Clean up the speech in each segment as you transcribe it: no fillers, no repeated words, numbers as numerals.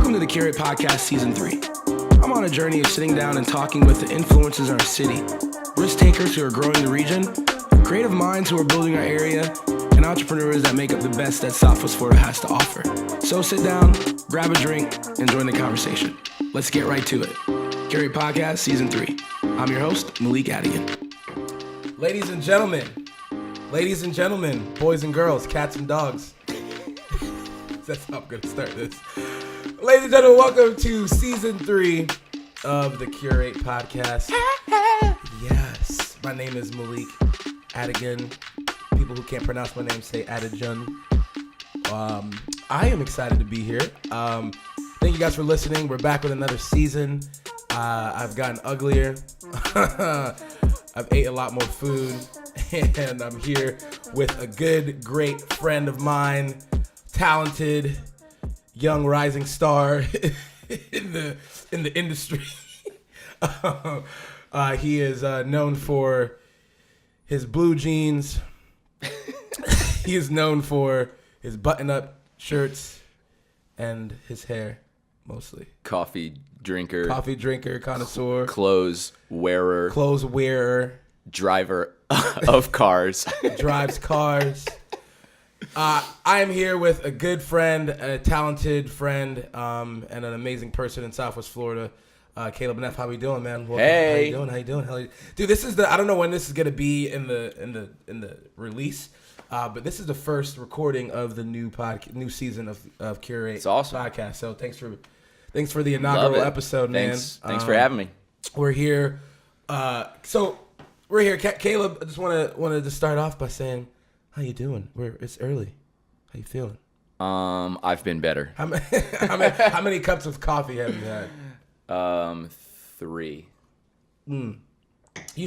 Welcome to the Curate Podcast Season 3. I'm on a journey of sitting down and talking with the influencers in our city, risk takers who are growing the region, creative minds who are building our area, and entrepreneurs that make up the best that Southwest Florida has to offer. So sit down, grab a drink, and join the conversation. Let's get right to it. Curate Podcast Season 3. I'm your host, Malik Adigan. Ladies and gentlemen, boys and girls, cats and dogs. That's how I'm going to start this. Ladies and gentlemen, welcome to Season 3 of the Curate Podcast. Yes, my name is Malik Adigan. People who can't pronounce my name say Adigan. I am excited to be here. Thank you guys for listening. We're back with another season. I've gotten uglier. I've ate a lot more food. And I'm here with a good, great friend of mine. Talented, young rising star in the industry. He is known for his blue jeans. He is known for his button-up shirts and his hair, mostly. Coffee drinker, connoisseur, clothes wearer, driver of cars, drives cars. I am here with a good friend, a talented friend, and an amazing person in Southwest Florida. Caleb, Neff, how we doing, man? Welcome. Hey, how you doing? Dude, this is I don't know when this is gonna be in the release, but this is the first recording of the new season of Curate. It's awesome podcast. So thanks for the inaugural episode, man. Thanks for having me. We're here. We're here. Caleb, I just wanted to start off by saying, how you doing? It's early. How you feeling? I've been better. How many cups of coffee have you had? 3. You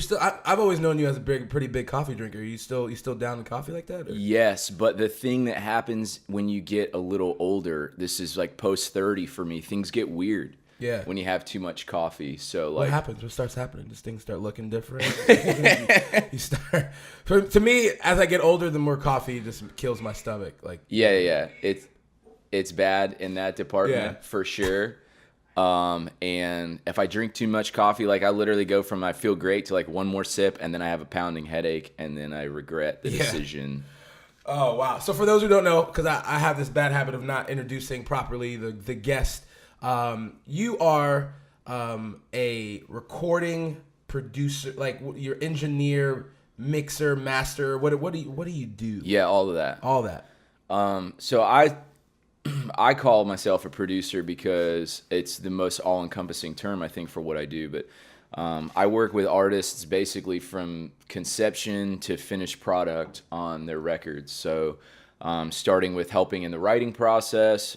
still? I've always known you as a pretty big coffee drinker. You still down in coffee like that? Or? Yes, but the thing that happens when you get a little older, this is like post 30 for me. Things get weird. Yeah. When you have too much coffee, so what happens? What starts happening? Does things start looking different? you start. To me, as I get older, the more coffee just kills my stomach. Like yeah, it's bad in that department for sure. And if I drink too much coffee, like I literally go from I feel great to like one more sip, and then I have a pounding headache, and then I regret the decision. Oh wow! So for those who don't know, because I have this bad habit of not introducing properly the guest. You are a recording producer, like your engineer, mixer, master. What do you do? Yeah, all of that. All that. So I call myself a producer because it's the most all-encompassing term I think for what I do. But I work with artists basically from conception to finished product on their records. So. Starting with helping in the writing process,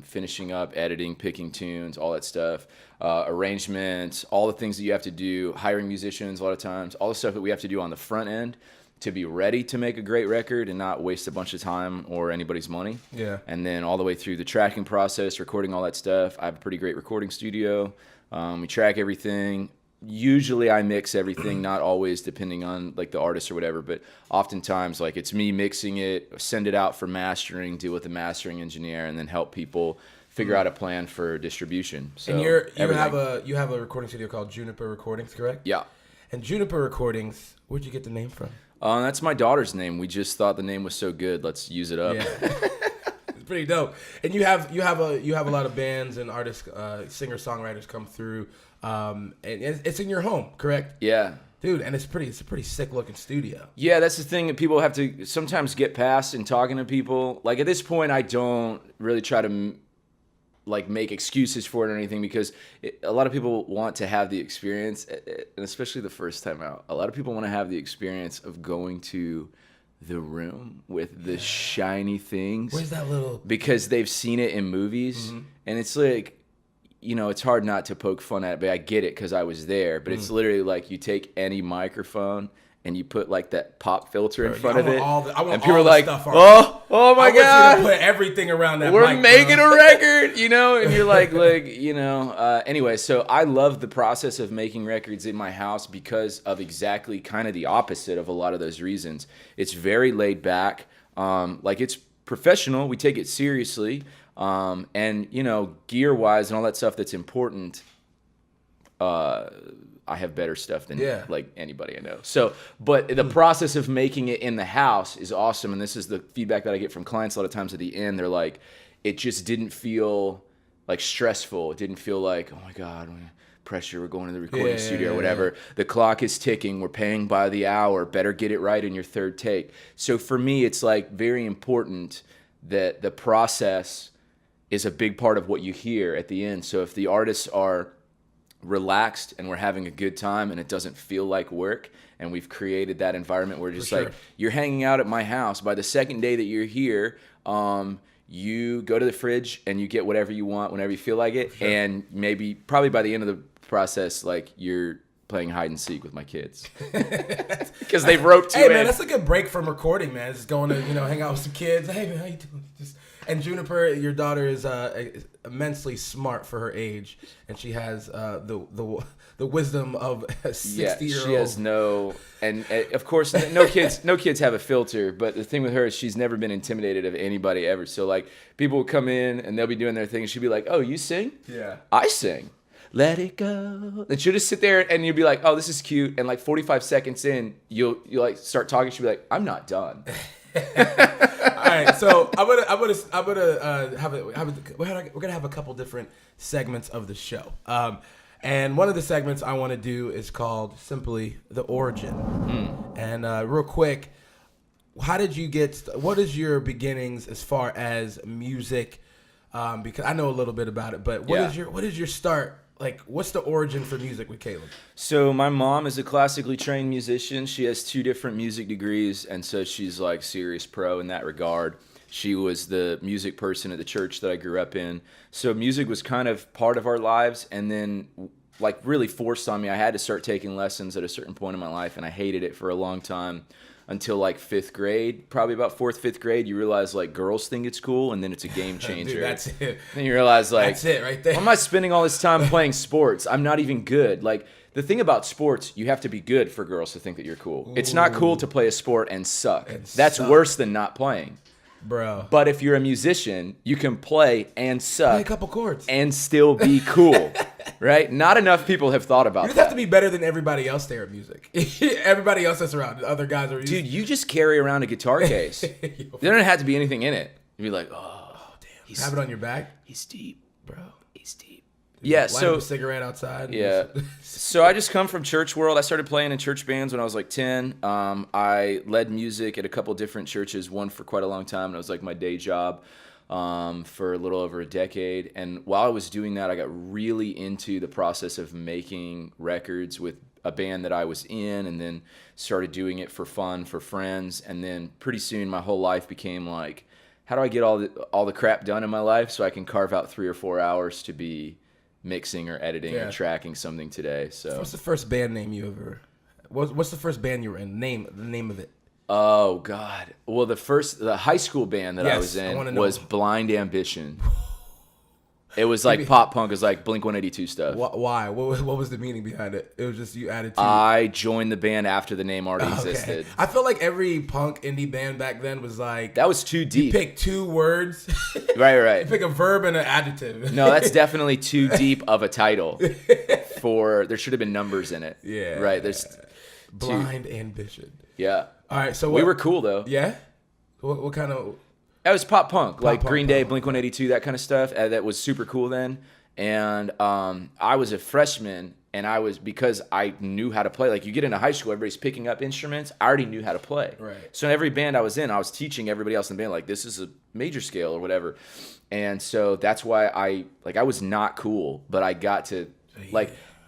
finishing up, editing, picking tunes, all that stuff, arrangements, all the things that you have to do, hiring musicians a lot of times, all the stuff that we have to do on the front end to be ready to make a great record and not waste a bunch of time or anybody's money. Yeah. And then all the way through the tracking process, recording all that stuff. I have a pretty great recording studio. We track everything. Usually I mix everything, not always depending on like the artist or whatever, but oftentimes like it's me mixing it, send it out for mastering, deal with the mastering engineer, and then help people figure out a plan for distribution. So and you have a recording studio called Juniper Recordings, correct? Yeah. And Juniper Recordings, where'd you get the name from? That's my daughter's name. We just thought the name was so good, let's use it up. Yeah. It's pretty dope. And you have a lot of bands and artists, singer-songwriters come through. And it's in your home, correct? Yeah. Dude, and it's a pretty sick looking studio. Yeah, that's the thing that people have to sometimes get past in talking to people. Like at this point, I don't really try to like make excuses for it or anything because a lot of people want to have the experience, and especially the first time out. A lot of people want to have the experience of going to the room with the shiny things. Where's that little? Because they've seen it in movies, and it's like. You know, it's hard not to poke fun at it, but I get it because I was there. But it's literally like you take any microphone and you put like that pop filter in front of it, and people are like, "Oh my god!" You to put everything around that. We're making a record, you know, and you're like, you know. Anyway, so I love the process of making records in my house because of exactly kind of the opposite of a lot of those reasons. It's very laid back, like it's professional. We take it seriously. And, you know, gear-wise and all that stuff that's important, I have better stuff than like anybody I know. So, but the process of making it in the house is awesome. And this is the feedback that I get from clients a lot of times at the end. They're like, it just didn't feel like stressful. It didn't feel like, oh my God, pressure, we're going to the recording studio or whatever. The clock is ticking. We're paying by the hour. Better get it right in your third take. So for me, it's like very important that the process is a big part of what you hear at the end. So if the artists are relaxed and we're having a good time and it doesn't feel like work, and we've created that environment where just like you're hanging out at my house, by the second day that you're here, you go to the fridge and you get whatever you want whenever you feel like it. And maybe probably by the end of the process, like you're playing hide and seek with my kids because they've roped you in. Hey man, that's a good break from recording, man. Just going to hang out with some kids. Hey man, how you doing? And Juniper, your daughter is immensely smart for her age, and she has the wisdom of a 60-year-old. Yeah, she has and of course no kids have a filter. But the thing with her is she's never been intimidated of anybody ever. So like people will come in and they'll be doing their thing, and she'll be like, "Oh, you sing? Yeah, I sing. Let it go." And she'll just sit there and you'll be like, "Oh, this is cute." And like 45 seconds in, you'll like start talking. She'll be like, "I'm not done." All right, so we're gonna have a couple different segments of the show, and one of the segments I want to do is called simply the origin. And real quick, how did you what is your beginnings as far as music? Because I know a little bit about it, but what is your start? Like, what's the origin for music with Caleb? So my mom is a classically trained musician. She has 2 different music degrees, and so she's like serious pro in that regard. She was the music person at the church that I grew up in. So music was kind of part of our lives, and then like really forced on me. I had to start taking lessons at a certain point in my life, and I hated it for a long time. Until like 5th grade, probably about 4th, 5th grade, you realize like girls think it's cool, and then it's a game changer. Dude, that's it. Then you realize like, that's it right there. Why am I spending all this time playing sports? I'm not even good. Like the thing about sports, you have to be good for girls to think that you're cool. Ooh. It's not cool to play a sport and suck. That's worse than not playing. Bro. But if you're a musician, you can play and suck. Play a couple chords. And still be cool. Right? Not enough people have thought about that. You just have to be better than everybody else there at music. Everybody else that's around. Other guys are Dude, you just carry around a guitar case. There don't have to be anything in it. You'd be like, oh damn. Have it on your back? He's deep. Bro. He's deep. Yeah, light up a cigarette outside. Yeah. So I just come from church world. I started playing in church bands when I was like 10. I led music at a couple different churches, one for quite a long time, and it was like my day job for a little over a decade. And while I was doing that, I got really into the process of making records with a band that I was in, and then started doing it for fun, for friends. And then pretty soon my whole life became like, how do I get all the crap done in my life so I can carve out 3 or 4 hours to be mixing or editing or tracking something today. So what's the first band name you ever? What's the first band you were in? The name of it. Oh God. Well, the high school band that I was in was Blind Ambition. It was like pop punk. It was like Blink-182 stuff. Why? What was the meaning behind it? It was just you added to. I joined the band after the name already existed. I feel like every punk indie band back then was like, that was too deep. You pick 2 words. Right. You pick a verb and an adjective. No, that's definitely too deep of a title. There should have been numbers in it. Yeah. Right. There's Blind Ambition. Yeah. All right. So we were cool though. Yeah. What kind of? It was pop punk, Green Day, Blink-182, that kind of stuff. That was super cool then. And I was a freshman, and because I knew how to play. Like you get into high school, everybody's picking up instruments. I already knew how to play. Right. So in every band I was in, I was teaching everybody else in the band, like this is a major scale or whatever. And so that's why I was not cool, but I got to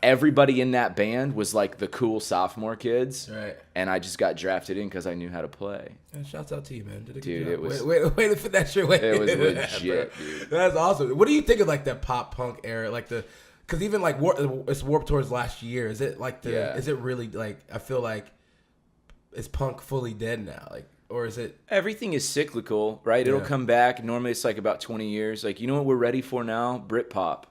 everybody in that band was like the cool sophomore kids. Right. And I just got drafted in because I knew how to play. And shouts out to you, man. Did a Dude, good job. it was... Way to fit that shit way. It was legit, dude. That's awesome. What do you think of like the pop punk era? Like because even like it's Warped Tour's last year. Is it like is it really like, I feel like, is punk fully dead now? Like, or is it? Everything is cyclical, right? It'll come back. Normally it's like about 20 years. Like, you know what we're ready for now? Britpop.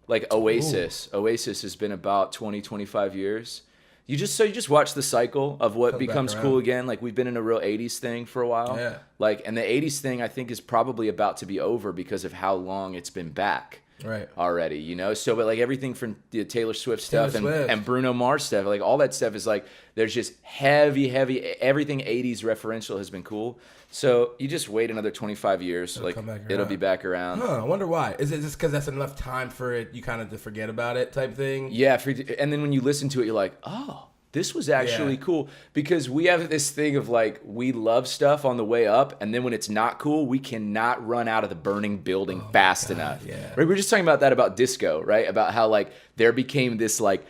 Like Oasis. Ooh. Oasis has been about 20, 25 years. You just watch the cycle of what becomes around. cool again. Like we've been in a real 80s thing for a while. Yeah. Like, and the 80s thing I think is probably about to be over because of how long it's been back. Right. Already, you know? So, but like everything from the Taylor Swift stuff Swift. and Bruno Mars stuff, like all that stuff is like, there's just heavy, everything 80s referential has been cool. So you just wait another 25 years, it'll be back around. Huh, I wonder why. Is it just because that's enough time for it, you kind of to forget about it type thing? Yeah, and then when you listen to it, you're like, oh, this was actually cool. Because we have this thing of like, we love stuff on the way up, and then when it's not cool, we cannot run out of the burning building fast enough. Yeah. Right? We were just talking about that about disco, right? About how like there became this like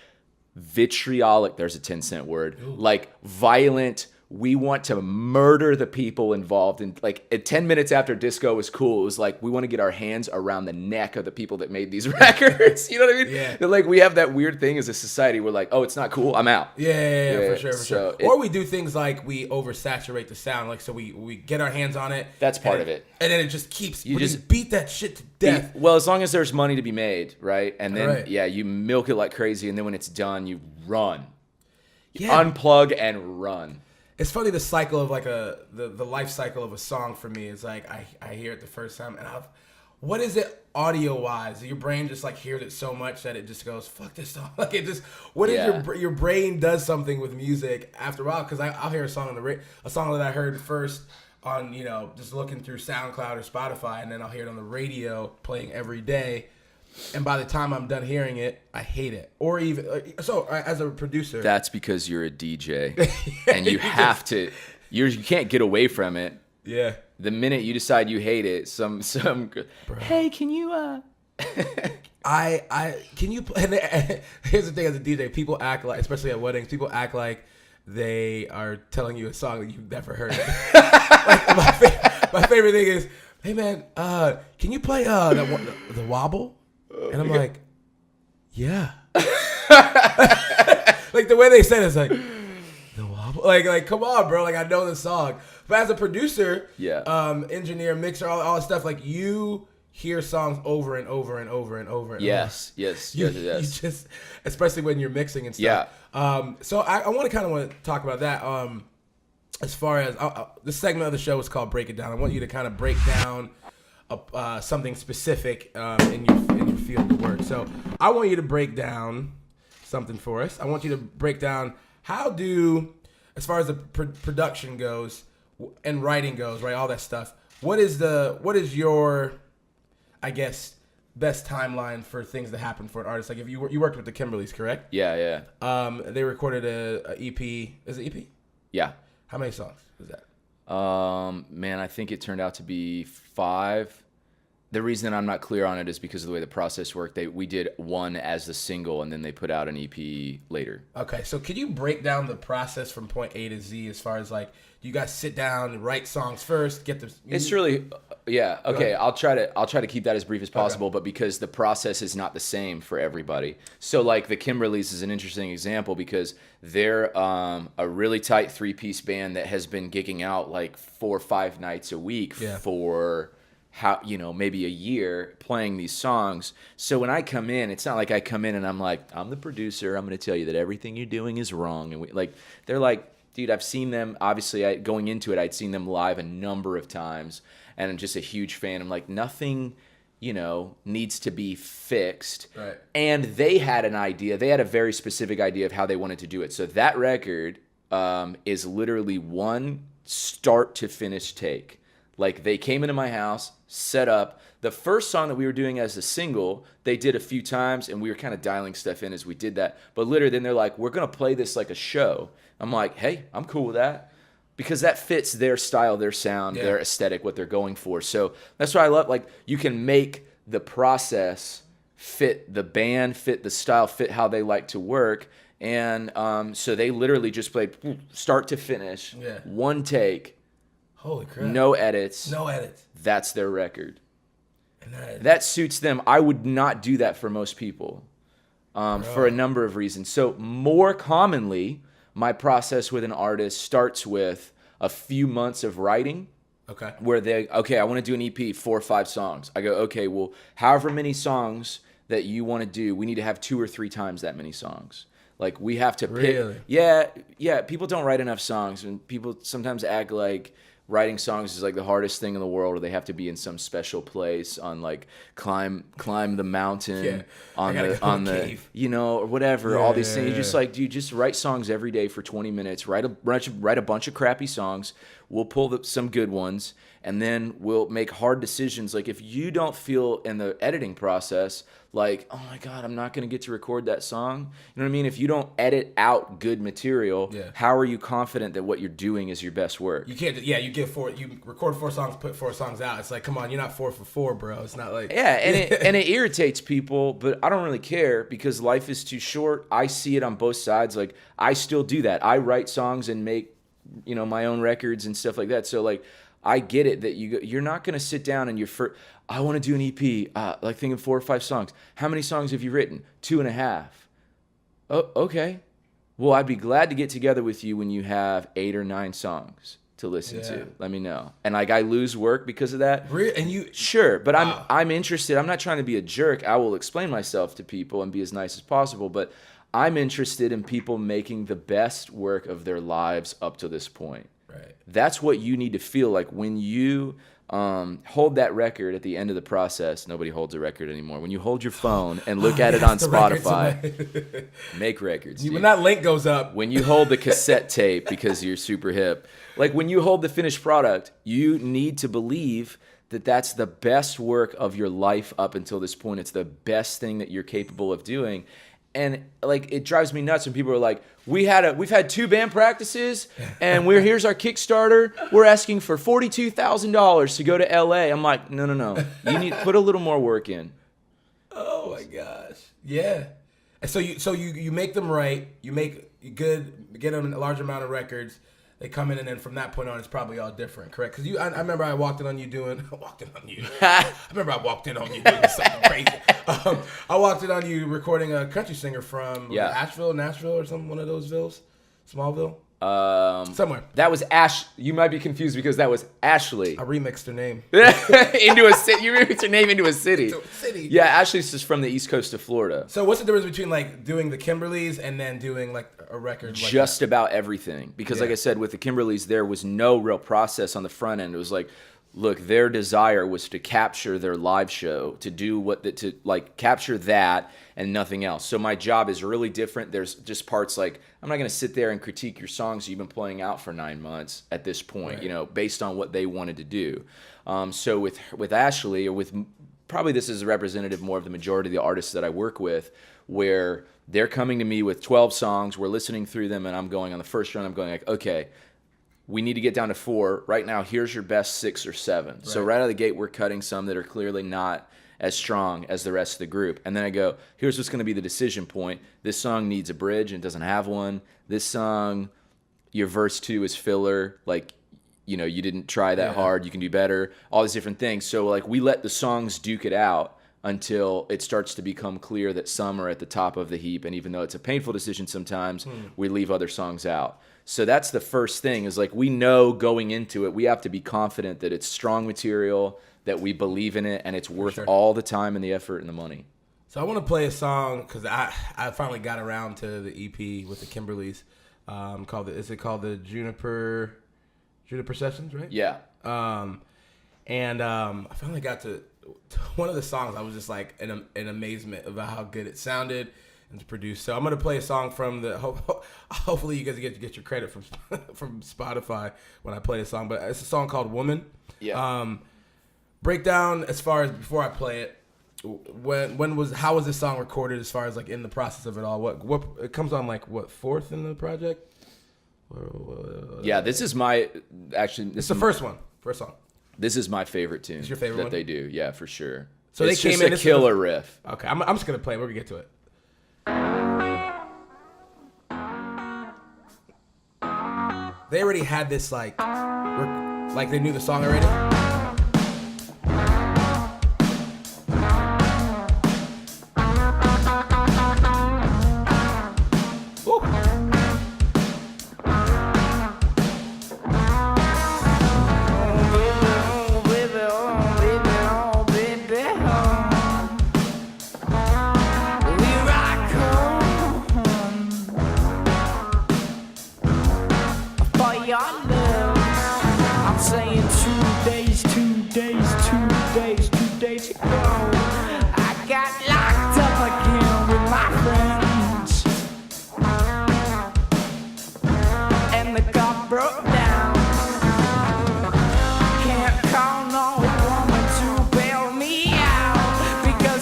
vitriolic, there's a 10-cent word, like violent, we want to murder the people involved. And like at 10 minutes after disco was cool, it was like we want to get our hands around the neck of the people that made these records. You know what I mean? Yeah. They're like we have that weird thing as a society. We're like, oh, it's not cool, I'm out. Yeah, for sure. So or we do things like we oversaturate the sound, like so we get our hands on it. That's part of it. And then it just keeps, you just beat that shit to death. Well, as long as there's money to be made, right? And then, Right. you milk it like crazy. And then when it's done, you run. Yeah. Unplug and run. It's funny, the cycle of like the life cycle of a song for me is like I hear it the first time and what is it audio wise? Your brain just like hears it so much that it just goes fuck this song. Like it just your brain does something with music after a while, because I'll hear a song on a song that I heard first on just looking through SoundCloud or Spotify, and then I'll hear it on the radio playing every day. And by the time I'm done hearing it, I hate it. Or even so, as a producer, that's because you're a DJ, and you have to. You can't get away from it. Yeah. The minute you decide you hate it, some. Hey, can you? Can you? Here's the thing: as a DJ, people act like, especially at weddings, people act like they are telling you a song that you've never heard. Like my favorite thing is, hey man, can you play the wobble? And I'm like, yeah. Like the way they said it, it's like, the wobble? Like come on, bro. Like I know the song. But as a producer, engineer, mixer, all that stuff, like you hear songs over and over and over and over and yes. You just, especially when you're mixing and stuff. Yeah. So I want to talk about that. As far as this segment of the show is called Break It Down. I want you to kind of break down something specific in your field of work. So I want you to break down something for us. I want you to break down as far as the production goes and writing goes, right? All that stuff. What is your, I guess, best timeline for things that happen for an artist? Like if you worked with the Kimberlys, correct? Yeah. They recorded a EP. Is it EP? Yeah. How many songs is that? Man, I think it turned out to be 5. The reason I'm not clear on it is because of the way the process worked. We did one as the single, and then they put out an EP later. Okay, so could you break down the process from point A to Z as far as like, do you guys sit down and write songs first, get the? It's really, yeah. Okay, I'll try to keep that as brief as possible, but because the process is not the same for everybody. So like the Kimberlys is an interesting example because they're a really tight 3-piece band that has been gigging out like 4 or 5 nights a week for maybe a year playing these songs. So when I come in, it's not like I come in and I'm like, I'm the producer, I'm going to tell you that everything you're doing is wrong. And they're like, dude, I've seen them, obviously going into it, I'd seen them live a number of times, and I'm just a huge fan. I'm like, nothing, needs to be fixed. Right. And they had an idea, they had a very specific idea of how they wanted to do it. So that record is literally one start to finish take. Like they came into my house, set up. The first song that we were doing as a single, they did a few times, and we were kind of dialing stuff in as we did that. But literally, then they're like, we're going to play this like a show. I'm like, hey, I'm cool with that. Because that fits their style, their sound, their aesthetic, what they're going for. So that's why I love, like, you can make the process fit the band, fit the style, fit how they like to work. And so they literally just played start to finish, one take. Holy crap. No edits. That's their record. And that suits them. I would not do that for most people for a number of reasons. So more commonly, my process with an artist starts with a few months of writing. Okay. Where I want to do an EP, 4 or 5 songs. I go, okay, well, however many songs that you want to do, we need to have 2 or 3 times that many songs. Like we have to pick. Really? Yeah. People don't write enough songs, and people sometimes act like writing songs is like the hardest thing in the world, or they have to be in some special place on like climb the mountain on the cave. or whatever. All these things. Yeah. You just like, dude, just write songs every day for 20 minutes. Write a bunch of crappy songs. We'll pull some good ones, and then we'll make hard decisions. Like if you don't feel in the editing process like, oh my God, I'm not going to get to record that song. You know what I mean? If you don't edit out good material, how are you confident that what you're doing is your best work? You can't. Yeah, you record 4 songs, put 4 songs out. It's like, come on, you're not 4 for 4, bro. It's not like and it irritates people, but I don't really care because life is too short. I see it on both sides. Like I still do that. I write songs and make my own records and stuff like that. So like I get it that you're not going to sit down and I want to do an EP, like thinking 4 or 5 songs. How many songs have you written? 2.5. Oh, okay. Well, I'd be glad to get together with you when you have 8 or 9 songs to listen to. Let me know. And like I lose work because of that. And you sure, but I'm interested. I'm not trying to be a jerk. I will explain myself to people and be as nice as possible, but I'm interested in people making the best work of their lives up to this point. Right. That's what you need to feel like when you hold that record at the end of the process. Nobody holds a record anymore. When you hold your phone and look at it on Spotify, make records. When that link goes up. When you hold the cassette tape because you're super hip. Like when you hold the finished product, you need to believe that that's the best work of your life up until this point. It's the best thing that you're capable of doing. And like it drives me nuts when people are like, we've had 2 band practices and here's our Kickstarter. We're asking for $42,000 to go to LA. I'm like, no. You need to put a little more work in. Oh my gosh. Yeah. And so you make them right. You get them a large amount of records. They come in, and then from that point on, it's probably all different, correct? Because I remember I walked in on you doing something crazy. I walked in on you recording a country singer from Asheville, Nashville, or one of those villes, Smallville. Somewhere. That was You might be confused because that was Ashley. I remixed her name into a city. You remixed her name into a city. Yeah, Ashley's just from the east coast of Florida. So what's the difference between like doing the Kimberleys and then doing like a record? Like just about everything, because like I said, with the Kimberleys, there was no real process on the front end. It was like, look, their desire was to capture their live show, to do to capture that and nothing else. So my job is really different. There's just parts like, I'm not going to sit there and critique your songs you've been playing out for 9 months at this point, based on what they wanted to do. So with Ashley, or with probably this is representative more of the majority of the artists that I work with, where they're coming to me with 12 songs, we're listening through them, and I'm going on the first run, I'm going like, okay, we need to get down to 4. Right now, here's your best 6 or 7. Right. So right out of the gate, we're cutting some that are clearly not as strong as the rest of the group. And then I go, here's what's going to be the decision point. This song needs a bridge and doesn't have one. This song, your verse 2 is filler. Like, you didn't try that hard. You can do better. All these different things. So like we let the songs duke it out until it starts to become clear that some are at the top of the heap. And even though it's a painful decision sometimes, we leave other songs out. So that's the first thing, is like we know going into it, we have to be confident that it's strong material, that we believe in it, and it's worth all the time and the effort and the money. So I want to play a song because I finally got around to the EP with the Kimberleys. Is it called the Juniper Sessions, right? Yeah. And I finally got to one of the songs. I was just like in amazement about how good it sounded and to produce. So I'm gonna play a song from the. Hopefully you guys get your credit from Spotify when I play a song. But it's a song called "Woman." Yeah. Breakdown as far as before I play it. How was this song recorded as far as like in the process of it all? What it comes on like what 4th in the project? Yeah, this is It's the first one. First song. This is my favorite tune. It's your favorite that one? They do. Yeah, for sure. So it's they came just in a killer riff. Okay, I'm just gonna play it. We're gonna get to it. They already had this like they knew the song already.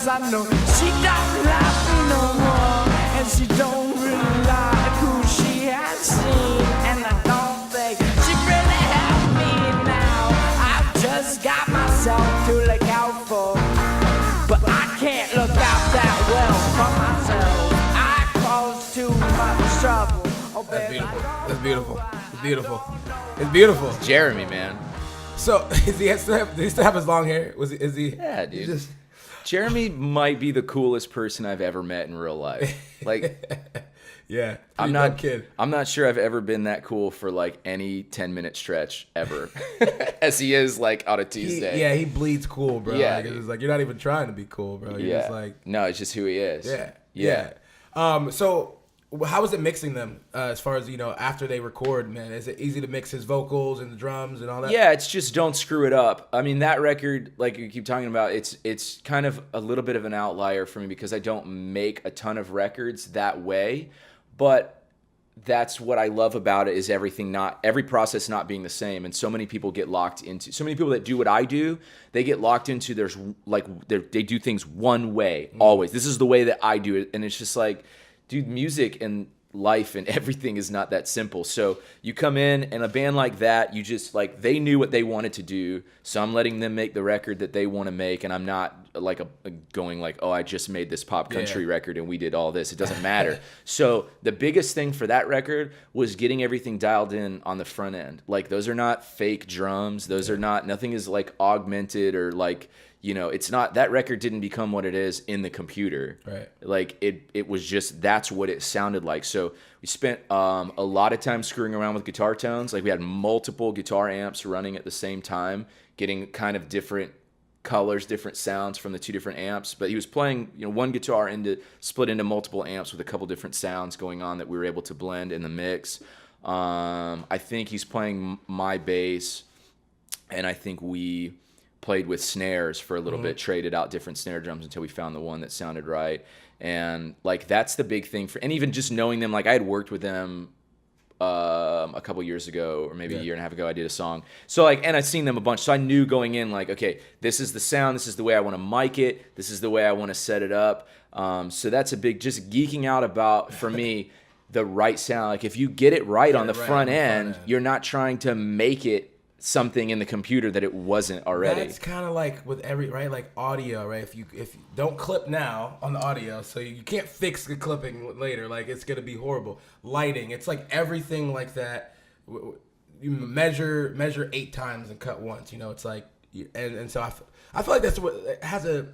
'cause I know she doesn't like me no more, and she don't really like who she has seen, and I don't think she really helped me now. I've just got myself to look out for, but I can't look out that well for myself. I cause too much trouble. Oh, That's baby, beautiful. That's beautiful. It's beautiful. It's beautiful. Jeremy, man. So, does he still have his long hair? Is he? Yeah, dude. he just- Jeremy might be the coolest person I've ever met in real life. Like, yeah. I'm pretty not dope kid. I'm not sure I've ever been that cool for like any 10-minute stretch ever, as he is like on a Tuesday. He bleeds cool, bro. Yeah, like, dude. it's like you're not even trying to be cool, bro. You're just like, no, it's just who he is. yeah. So, how is it mixing them as far as after they record? Man, is it easy to mix his vocals and the drums and all that? Yeah, it's just don't screw it up. I mean, that record, like you keep talking about, it's kind of a little bit of an outlier for me because I don't make a ton of records that way. But that's what I love about it, is every process not being the same. And so many people get locked into, so many people that do what I do, they get locked into they do things one way, always. This is the way that I do it. And it's just like, dude, music and life and everything is not that simple. So you come in and a band like that, you just like, they knew what they wanted to do. So I'm letting them make the record that they want to make. And I'm not like going like, oh, I just made this pop country record and we did all this. It doesn't matter. So the biggest thing for that record was getting everything dialed in on the front end. Like, those are not fake drums. Those are not, nothing is like augmented or like, it's not, that record didn't become what it is in the computer. Right. Like it was just, that's what it sounded like. So we spent a lot of time screwing around with guitar tones. Like, we had multiple guitar amps running at the same time, getting kind of different colors, different sounds from the two different amps. But he was playing, one guitar split into multiple amps with a couple different sounds going on that we were able to blend in the mix. I think he's playing my bass, and I think we played with snares for a little bit, traded out different snare drums until we found the one that sounded right. And like, that's the big thing and even just knowing them, like I had worked with them a couple years ago, or maybe a year and a half ago, I did a song. So like, and I'd seen them a bunch. So I knew going in, like, okay, this is the sound. This is the way I want to mic it. This is the way I want to set it up. So that's a big, just geeking out about, for me, the right sound. Like, if you get it right on the front end, you're not trying to make it something in the computer that it wasn't already. That's kind of like with like audio, right? If you don't clip now on the audio, so you can't fix the clipping later. Like, it's gonna be horrible. Lighting, it's like everything like that. You measure 8 times and cut once. It's like, and so I feel like that's what it has it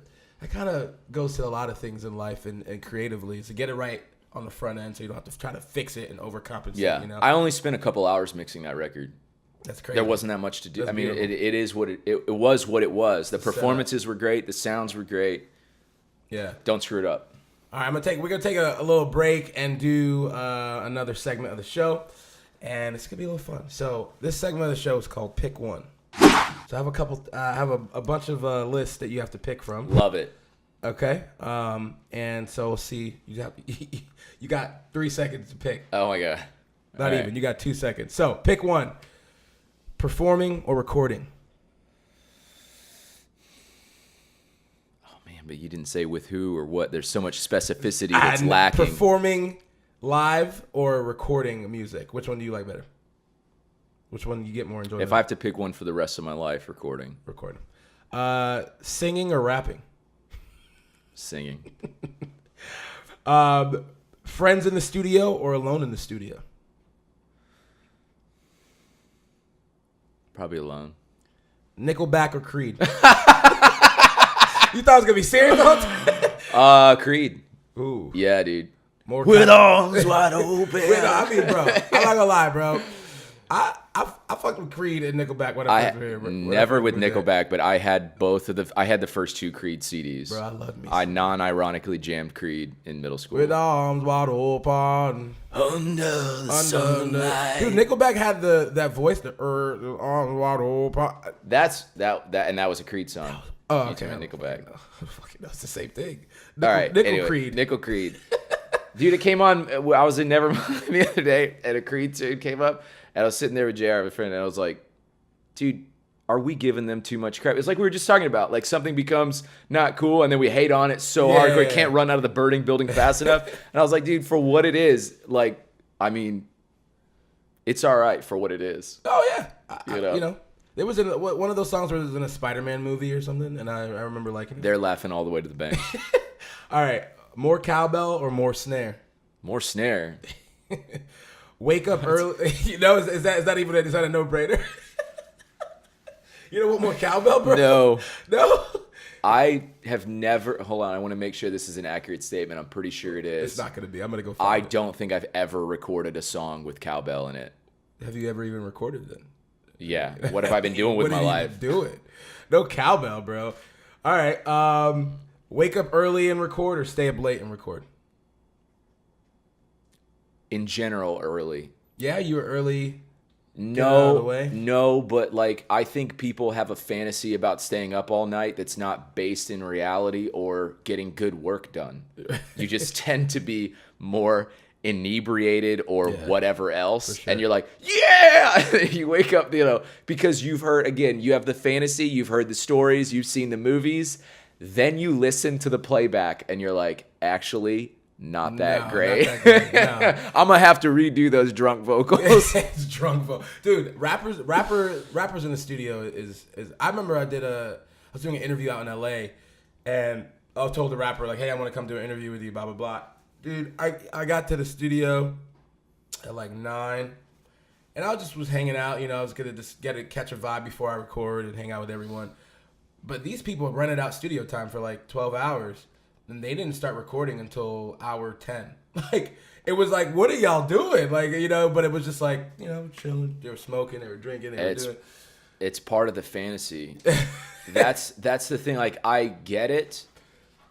kind of goes to a lot of things in life and creatively, is to get it right on the front end, so you don't have to try to fix it and overcompensate. Yeah, I only spent a couple hours mixing that record. That's crazy. There wasn't that much to do. That's I mean, beautiful. it is what it was. What it was. The performances were great. The sounds were great. Yeah. Don't screw it up. All right, we're gonna take a little break and do another segment of the show, and it's gonna be a little fun. So this segment of the show is called Pick One. So I have a bunch of lists that you have to pick from. Love it. Okay. And so we'll see. You got 3 seconds to pick. Oh my god. Not even. You got 2 seconds. So pick one. Performing or recording? Oh man, but you didn't say with who or what. There's so much specificity that's lacking. Performing live or recording music? Which one do you like better? Which one do you get more enjoyment? If I have to pick one for the rest of my life, recording. Recording. Singing or rapping? Singing. Friends in the studio or alone in the studio? Probably alone. Nickelback or Creed? You thought I was gonna be serious about Creed. Ooh. Yeah, dude. More with arms wide open. I mean, bro, I'm not gonna lie, bro. I fucked with Creed and Nickelback when I first heard it. Never with Nickelback, but I had I had the first 2 Creed CDs. Bro, I love me. I non-ironically jammed Creed in middle school. With arms wide open. Under the sunlight. Dude, Nickelback had that voice, the arms wide open. That was a Creed song. Oh, okay. Nickelback. That's the same thing. All right. Creed. Nickel Creed. Dude, it came on. I was in Nevermind the other day, and a Creed tune came up, and I was sitting there with JR, my friend, and I was like, dude, are we giving them too much crap? It's like we were just talking about. Like something becomes not cool, and then we hate on it so hardcore. It can't run out of the burning building fast enough. And I was like, dude, for what it is, like, I mean, it's all right for what it is. Oh yeah, you know, there was one of those songs where it was in a Spider-Man movie or something, and I remember liking it. They're laughing all the way to the bank. All right, more cowbell or more snare? More snare. Wake up early. You know, is that a no-brainer? You don't want more cowbell, bro? No. I have never. Hold on, I want to make sure this is an accurate statement. I'm pretty sure it is. It's not going to be. I'm going to go. I don't think I've ever recorded a song with cowbell in it. Have you ever even recorded it? Yeah. What have I been doing with my life? Do it. No cowbell, bro. All right. Wake up early and record, or stay up late and record? In general, early. Yeah, you were early. No, but like I think people have a fantasy about staying up all night that's not based in reality or getting good work done. You just tend to be more inebriated or whatever else, and you're like, yeah. You wake up, you know, because you've heard, again, you have the fantasy, you've heard the stories, you've seen the movies, then you listen to the playback, and you're like, actually. Not that great. Not that great. No. I'm gonna have to redo those drunk vocals. It's drunk vocal, dude. Rappers in the studio is. I remember I was doing an interview out in LA, and I told the rapper like, "Hey, I want to come do an interview with you." Blah blah blah. Dude, I got to the studio at like 9, and I just was hanging out. You know, I was gonna just catch a vibe before I record and hang out with everyone. But these people rented out studio time for like 12 hours. And they didn't start recording until hour 10. Like, it was like, what are y'all doing? Like, you know, but it was just like, you know, chilling. They were smoking, they were drinking, they were doing. It's part of the fantasy. That's the thing. Like, I get it,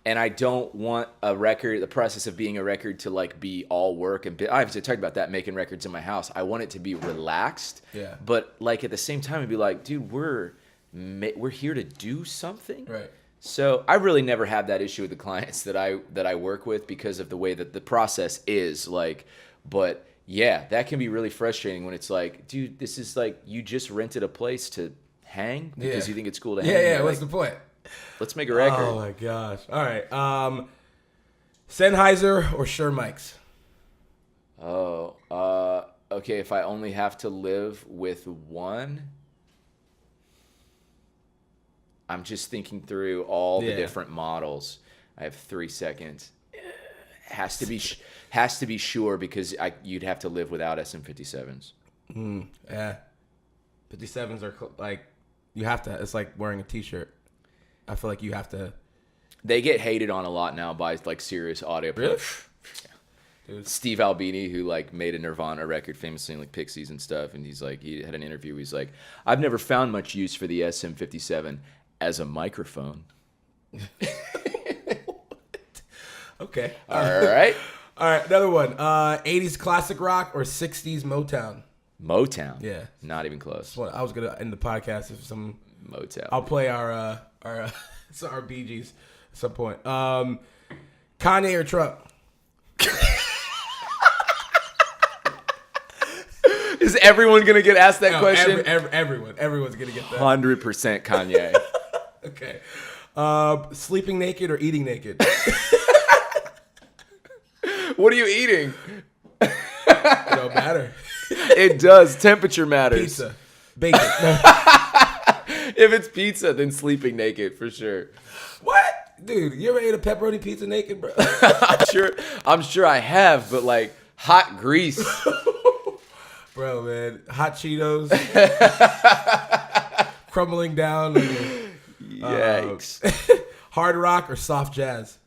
and I don't want the process of being a record to like be all work. And I have to talk about that, making records in my house. I want it to be relaxed. Yeah. But like at the same time, I'd be like, dude, we're here to do something. Right. So I really never had that issue with the clients that I work with because of the way that the process is like. But yeah, that can be really frustrating when it's like, dude, this is like you just rented a place to hang because you think it's cool to hang. Yeah. What's like, the point? Let's make a record. Oh my gosh! All right, Sennheiser or Shure mics? Okay. If I only have to live with one. I'm just thinking through all the different models. I have 3 seconds. Has to be Shure because you'd have to live without SM57s. Yeah, 57s are like you have to. It's like wearing a T-shirt. I feel like you have to. They get hated on a lot now by like serious audio. Really? Dude. Steve Albini, who like made a Nirvana record famously in like Pixies and stuff, and he's like, he had an interview. He's like, I've never found much use for the SM57 as a microphone. Okay. All right. All right. Another one. 80s classic rock or 60s Motown? Motown. Yeah. Not even close. I was gonna end the podcast if some. Motown. I'll play our Bee Gees at some point. Kanye or Trump? Is everyone gonna get asked that question? Everyone's gonna get that. 100% Kanye. Okay. Sleeping naked or eating naked? What are you eating? It don't matter. It does. Temperature matters. Pizza. Bacon. If it's pizza, then sleeping naked for sure. What? Dude, you ever ate a pepperoni pizza naked, bro? I'm sure I have, but like hot grease. Bro, man. Hot Cheetos. Crumbling down. Yikes. Hard rock or soft jazz?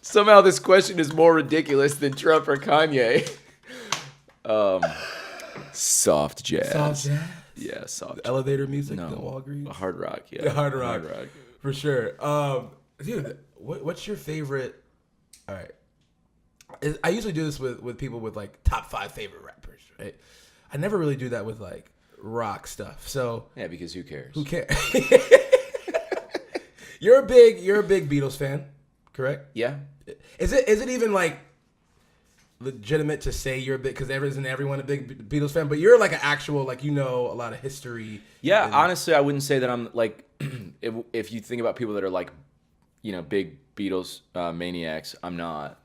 Somehow this question is more ridiculous than Trump or Kanye. Soft jazz. Soft jazz? Yeah, soft jazz. Elevator music? No. The Walgreens? Hard rock, yeah. The hard rock. For sure. Dude, what's your favorite? All right. I usually do this with people with like top 5 favorite rappers, right? I never really do that with like rock stuff. So yeah, because who cares? Who cares? You're a big Beatles fan, correct? correct? Yeah. Is it even like legitimate to say you're a big, because isn't everyone a big Beatles fan, but you're like an actual, like, you know, a lot of history. Yeah, honestly, I wouldn't say that I'm like, if you think about people that are like, you know, big Beatles maniacs, I'm not.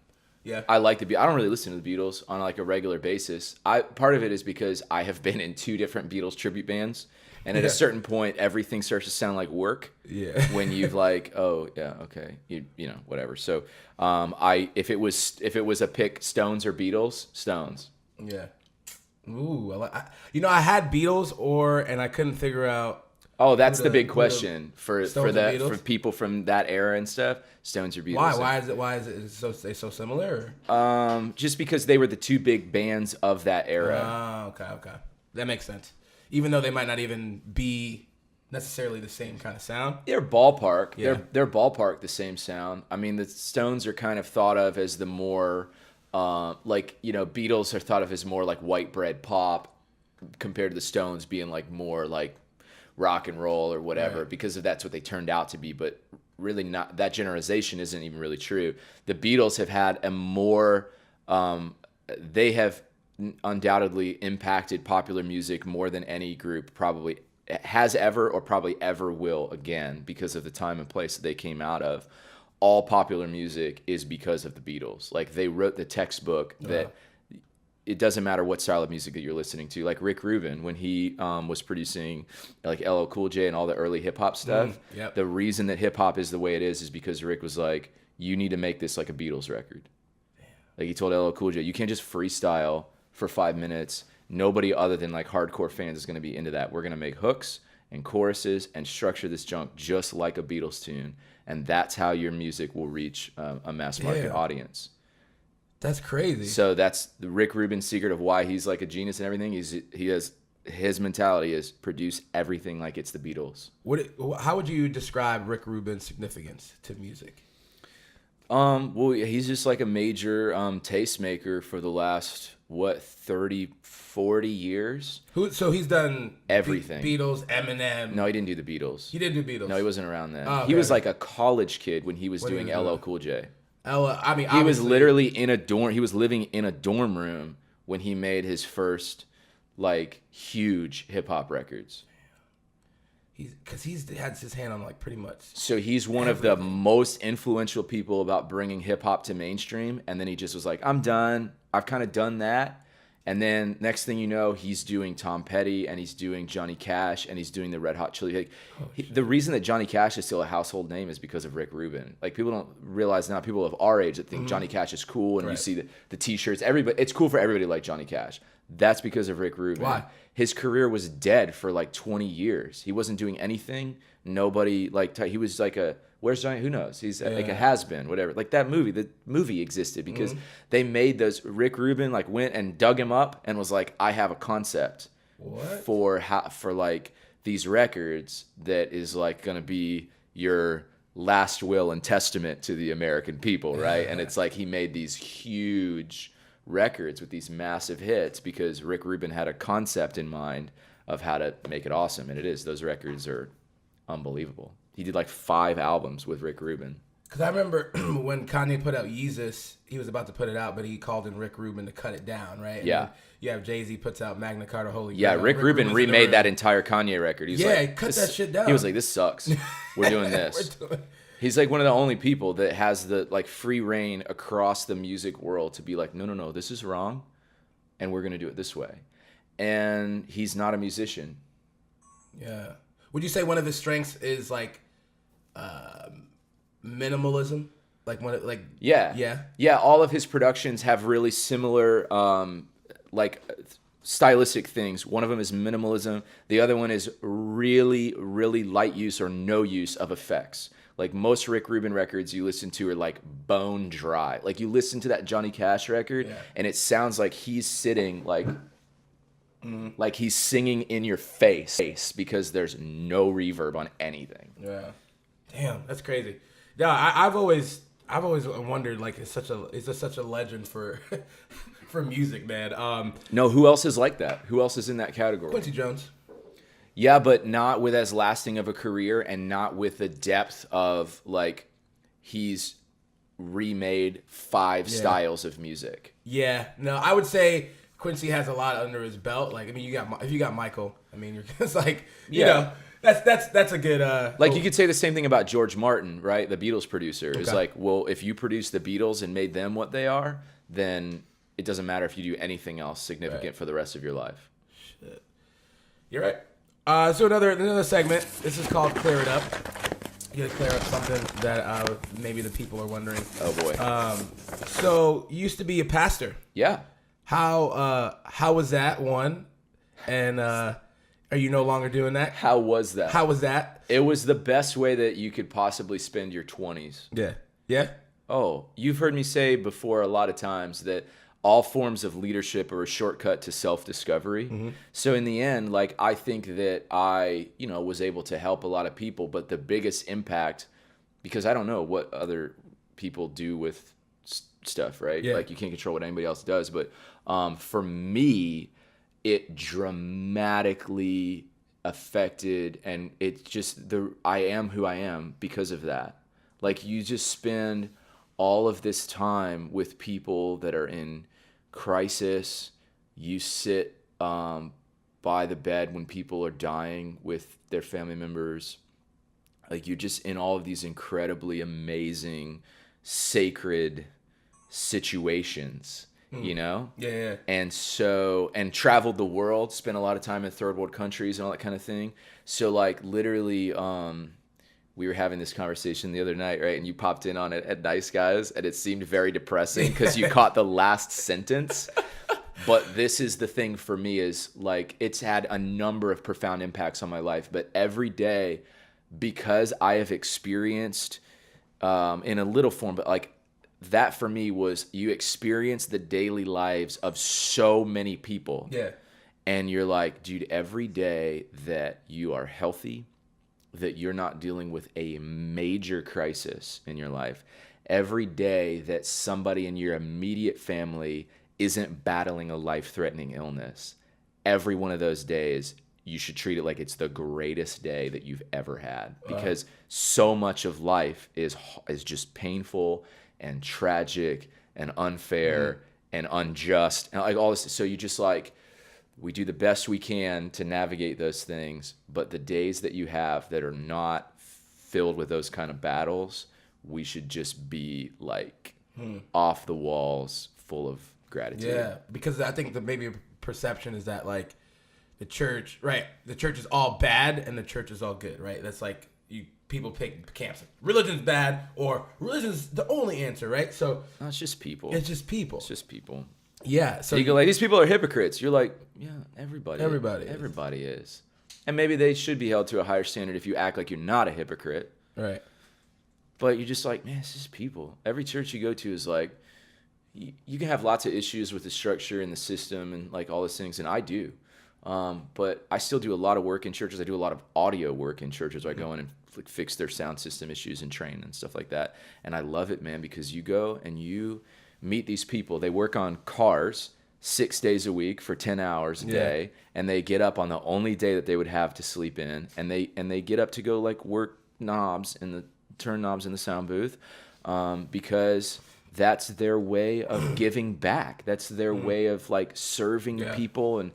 Yeah. I like the Beatles. I don't really listen to the Beatles on like a regular basis. Part of it is because I have been in 2 different Beatles tribute bands, and at a certain point, everything starts to sound like work. Yeah. When you've like, oh yeah, okay, you know, whatever. So, if it was a pick, Stones or Beatles, Stones. Yeah. Ooh, I had Beatles and I couldn't figure out. Oh, that's the big question for Beatles? for people from that era and stuff. Stones or Beatles. Why is it so similar? Just because they were the 2 big bands of that era. Oh, okay. That makes sense. Even though they might not even be necessarily the same kind of sound. They're ballpark. Yeah. They're ballpark the same sound. I mean, the Stones are kind of thought of as the more like, you know, Beatles are thought of as more like white bread pop compared to the Stones being like more like rock and roll or whatever, right. because that's what they turned out to be. But really, not that generalization isn't even really true. The Beatles have had a more they have undoubtedly impacted popular music more than any group probably has ever or probably ever will again, because of the time and place that they came out of. All popular music is because of the Beatles. Like, they wrote the textbook that it doesn't matter what style of music that you're listening to. Like Rick Rubin, when he was producing like LL Cool J and all the early hip hop stuff, Yep. The reason that hip hop is the way it is because Rick was like, you need to make this like a Beatles record. Like, he told LL Cool J, you can't just freestyle for 5 minutes. Nobody other than like hardcore fans is going to be into that. We're going to make hooks and choruses and structure this junk just like a Beatles tune. And that's how your music will reach a mass market audience. That's crazy. So that's the Rick Rubin's secret of why he's like a genius and everything. His mentality is produce everything like it's the Beatles. How would you describe Rick Rubin's significance to music? Well, he's just like a major tastemaker for the last 30, 40 years. So he's done everything. Beatles, Eminem. No, he didn't do the Beatles. He didn't do Beatles. No, he wasn't around then. Oh, okay. He was like a college kid when he was doing LL Cool J. I mean, he was literally in a dorm. He was living in a dorm room when he made his first like huge hip hop records. Because he's had his hand on like pretty much. So he's one of the most influential people about bringing hip hop to mainstream. And then he just was like, I'm done. I've kind of done that. And then next thing you know, he's doing Tom Petty and he's doing Johnny Cash and he's doing the Red Hot Chili. The reason that Johnny Cash is still a household name is because of Rick Rubin. Like, people don't realize now, people of our age that think Johnny Cash is cool, and you see the T-shirts. Everybody, it's cool for everybody to like Johnny Cash. That's because of Rick Rubin. Why? His career was dead for like 20 years. He wasn't doing anything. Nobody he was like where's Johnny? Who knows? He's like a has-been, whatever. Like that movie, the movie existed because they made those. Rick Rubin like went and dug him up and was like, I have a concept for like these records that is like going to be your last will and testament to the American people, right? And it's like he made these huge records with these massive hits because Rick Rubin had a concept in mind of how to make it awesome, and it is. Those records are unbelievable. He did like 5 albums with Rick Rubin. Because I remember when Kanye put out Yeezus, he was about to put it out, but he called in Rick Rubin to cut it down, right? And yeah. You have Jay-Z puts out Magna Carta Holy Yeah, Grail. Rick Rubin remade that entire Kanye record. He's like, cut that shit down. He was like, this sucks. We're doing this. He's like one of the only people that has the like free reign across the music world to be like, no, this is wrong, and we're going to do it this way. And he's not a musician. Yeah. Would you say one of his strengths is like minimalism? Yeah. All of his productions have really similar stylistic things. One of them is minimalism. The other one is really, really light use or no use of effects. Like most Rick Rubin records you listen to are like bone dry. Like you listen to that Johnny Cash record and it sounds like he's sitting like he's singing in your face because there's no reverb on anything. Yeah. Damn, that's crazy. Yeah, I've always wondered, like, is this such a legend for for music, man? No, who else is like that? Who else is in that category? Quincy Jones. Yeah, but not with as lasting of a career and not with the depth of like he's remade 5 styles of music. Yeah, no, I would say Quincy has a lot under his belt. Like, I mean, if you got Michael, I mean, you're just like, you know, that's a good. Like you could say the same thing about George Martin, right? The Beatles producer is like, well, if you produce the Beatles and made them what they are, then it doesn't matter if you do anything else significant for the rest of your life. Shit. You're right. So another segment. This is called Clear It Up. You gotta clear up something that maybe the people are wondering. Oh boy. So you used to be a pastor. Yeah. How was that one? And are you no longer doing that? How was that? How was that? It was the best way that you could possibly spend your 20s. Yeah. Yeah. Oh, you've heard me say before a lot of times that all forms of leadership are a shortcut to self-discovery. Mm-hmm. So in the end, like, I think that I, was able to help a lot of people, but the biggest impact, because I don't know what other people do with stuff, right? Yeah. Like, you can't control what anybody else does, but for me, it dramatically affected, and it's just I am who I am because of that. Like, you just spend all of this time with people that are in crisis. You sit by the bed when people are dying with their family members. Like, you're just in all of these incredibly amazing, sacred situations, Yeah. And traveled the world, spent a lot of time in third world countries and all that kind of thing. So, like, literally, we were having this conversation the other night, right? And you popped in on it at Nice Guys, and it seemed very depressing because you caught the last sentence. But this is the thing for me is, like, it's had a number of profound impacts on my life. But every day, because I have experienced, in a little form, but like that for me was, you experience the daily lives of so many people. Yeah. And you're like, dude, every day that you are healthy, that you're not dealing with a major crisis in your life, every day that somebody in your immediate family isn't battling a life-threatening illness, every one of those days, you should treat it like it's the greatest day that you've ever had, because so much of life is just painful and tragic and unfair and unjust and like all this. So you just like, we do the best we can to navigate those things, but the days that you have that are not filled with those kind of battles, we should just be like off the walls, full of gratitude. Yeah, because I think that maybe a perception is that, like, the church, right? The church is all bad and the church is all good, right? That's like, people pick camps. Religion's bad or religion's the only answer, right? So no, it's just people. It's just people. It's just people. Yeah. So you go like, these people are hypocrites. You're like, yeah, everybody is. And maybe they should be held to a higher standard if you act like you're not a hypocrite. Right. But you're just like, man, it's just people. Every church you go to is like, you can have lots of issues with the structure and the system and like all those things, and I do. But I still do a lot of work in churches. I do a lot of audio work in churches where I go in and fix their sound system issues and train and stuff like that. And I love it, man, because you go and you meet these people. They work on cars 6 days a week for 10 hours a day, and they get up on the only day that they would have to sleep in, and they get up to go like work turn knobs in the sound booth, because that's their way of giving back. That's their way of like serving people, and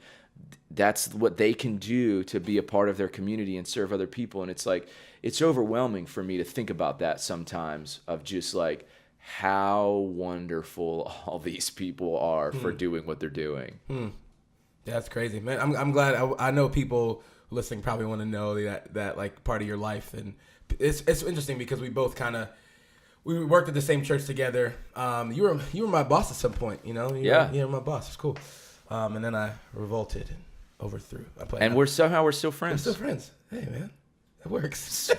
that's what they can do to be a part of their community and serve other people. And it's like, it's overwhelming for me to think about that sometimes, of just like how wonderful all these people are for doing what they're doing. That's crazy, man. I'm glad. I know people listening probably want to know that like part of your life, and it's interesting because we both we worked at the same church together. You were my boss at some point, you were my boss. It's cool. And then I revolted and overthrew. And we're still friends. We're still friends. Hey, man, that works.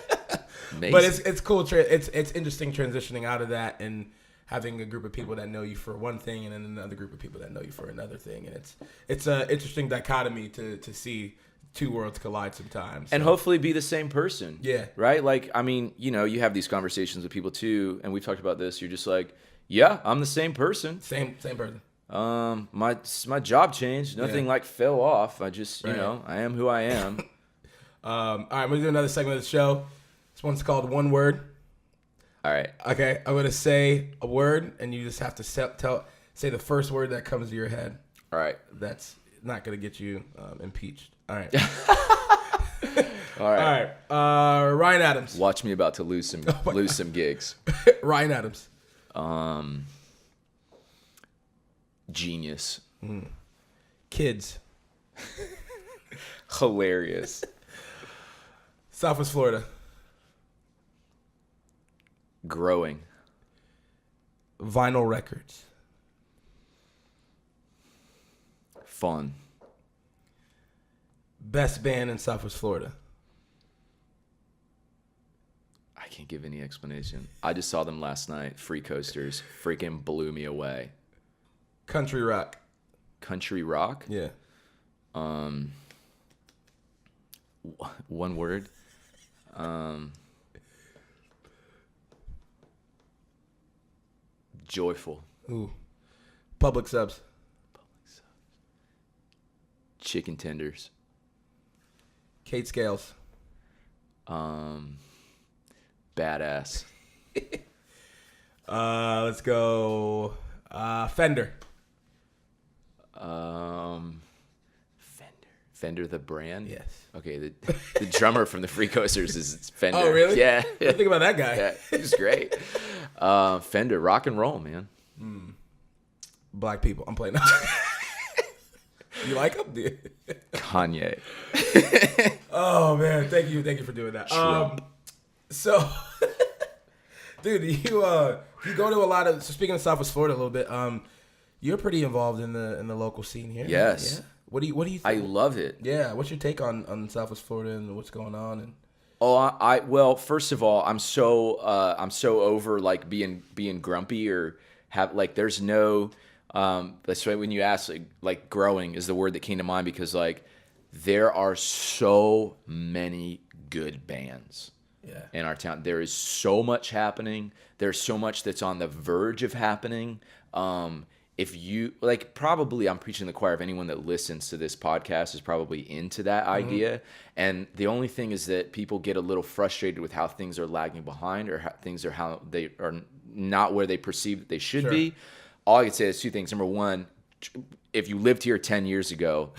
Amazing. But it's cool. It's interesting transitioning out of that and having a group of people that know you for one thing, and then another group of people that know you for another thing. And it's an interesting dichotomy to see two worlds collide sometimes. And hopefully be the same person. Yeah. Right? Like, I mean, you have these conversations with people too, and we've talked about this. You're just like, yeah, I'm the same person. Same person. My job changed. Nothing like fell off. I just, I am who I am. All right, we're going to do another segment of the show. This one's called One Word. All right. Okay, I'm gonna say a word, and you just have to say the first word that comes to your head. All right. That's not gonna get you impeached. All right. All right. All right. Ryan Adams. Watch me about to lose some gigs. Ryan Adams. Genius. Kids. Hilarious. Southwest Florida. Growing. Vinyl records. Fun. Best band in Southwest Florida. I can't give any explanation. I just saw them last night. Free Coasters. Freaking blew me away. Country rock. Country rock? Yeah. One word. Joyful. Ooh. Public subs. Chicken tenders. Kate Scales. Badass. Let's go. Fender. Fender the brand? Yes. Okay, the drummer from the Free Coasters is Fender. Oh, really? Yeah. What do you think about that guy? Yeah, he's great. Fender, rock and roll, man. Black people. I'm playing. You like him? Dude? Kanye. Oh man, thank you for doing that. So, dude, you go to a lot of. So speaking of Southwest Florida a little bit, you're pretty involved in the local scene here. Yes. Yeah. What do you think? I love it. Yeah. What's your take on Southwest Florida and what's going on? And Well, first of all, I'm so over like being grumpy or have like there's no that's right when you ask like growing is the word that came to mind because like there are so many good bands in our town. There is so much happening. There's so much that's on the verge of happening. If you like, probably I'm preaching to the choir of anyone that listens to this podcast is probably into that idea. And the only thing is that people get a little frustrated with how things are lagging behind or how they are not where they perceive that they should be. All I can say is two things. Number one, if you lived here 10 years ago,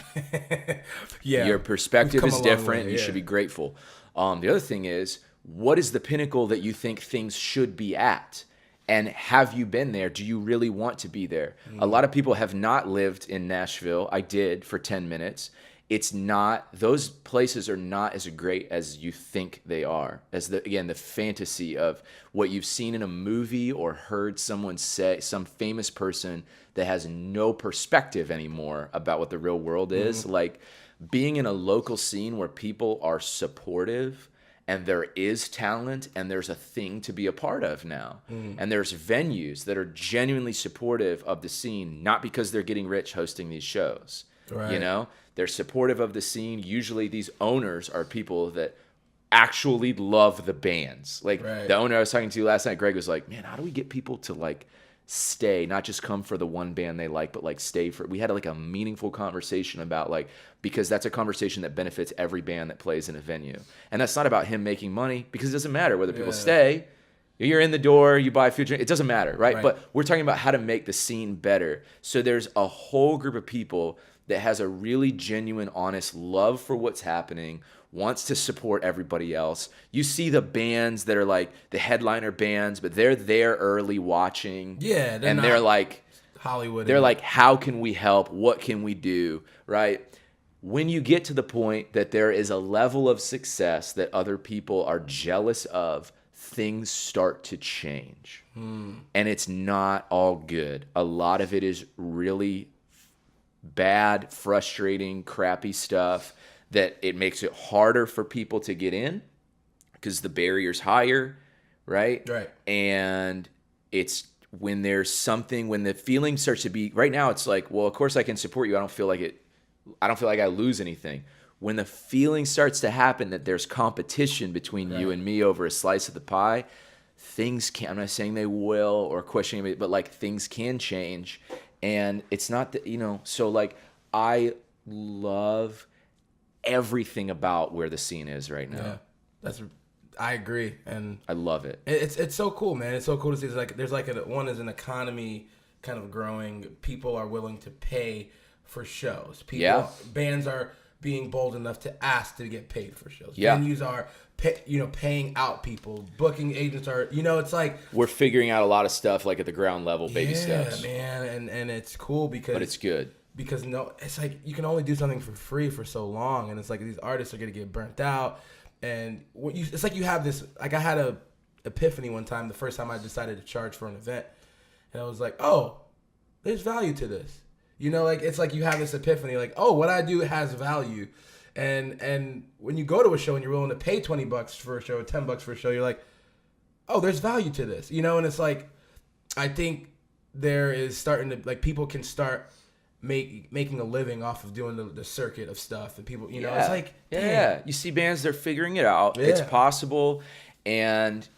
your perspective is different. You should be grateful. The other thing is, what is the pinnacle that you think things should be at? And have you been there? Do you really want to be there? A lot of people have not lived in Nashville. I did for 10 minutes. It's not, those places are not as great as you think they are. As the fantasy of what you've seen in a movie or heard someone say, some famous person that has no perspective anymore about what the real world is. Like being in a local scene where people are supportive and there is talent and there's a thing to be a part of now. And there's venues that are genuinely supportive of the scene, not because they're getting rich hosting these shows. Right. You know, they're supportive of the scene. Usually these owners are people that actually love the bands. Like the owner I was talking to last night, Greg, was like, man, how do we get people to like stay, not just come for the one band they like, but like stay for, we had like a meaningful conversation about like, because that's a conversation that benefits every band that plays in a venue. And that's not about him making money because it doesn't matter whether people stay, you're in the door, you buy food, it doesn't matter, right? But we're talking about how to make the scene better. So there's a whole group of people that has a really genuine, honest love for what's happening, wants to support everybody else. You see the bands that are like the headliner bands, but they're there early watching. Yeah, they're like Hollywood. They're like, how can we help? What can we do? Right? When you get to the point that there is a level of success that other people are jealous of, things start to change. And it's not all good. A lot of it is really bad, frustrating, crappy stuff that it makes it harder for people to get in because the barrier's higher, right? Right. And it's when there's something, when the feeling starts to be, right now it's like, well, of course I can support you. I don't feel like I lose anything. When the feeling starts to happen that there's competition between you and me over a slice of the pie, things can, I'm not saying they will or questioning it, but like things can change. And it's not that, so like I love everything about where the scene is right now. Yeah, I agree, and I love it. It's so cool, man. It's so cool to see. It's like there's like one is an economy kind of growing. People are willing to pay for shows. Bands are being bold enough to ask to get paid for shows. Yeah. Venues are paying out people. Booking agents are, it's like we're figuring out a lot of stuff like at the ground level, baby steps. Yeah, man, and it's cool because but it's good. Because it's like you can only do something for free for so long, and it's like these artists are gonna get burnt out, and it's like you have this. Like I had a epiphany one time, the first time I decided to charge for an event, and I was like, oh, there's value to this. Like it's like you have this epiphany, like, oh, what I do has value, and when you go to a show and you're willing to pay $20 for a show, or $10 for a show, you're like, oh, there's value to this, and it's like, I think there is starting to like people can start making a living off of doing the circuit of stuff, and people, it's like, damn. You see bands, they're figuring it out. Yeah. It's possible, and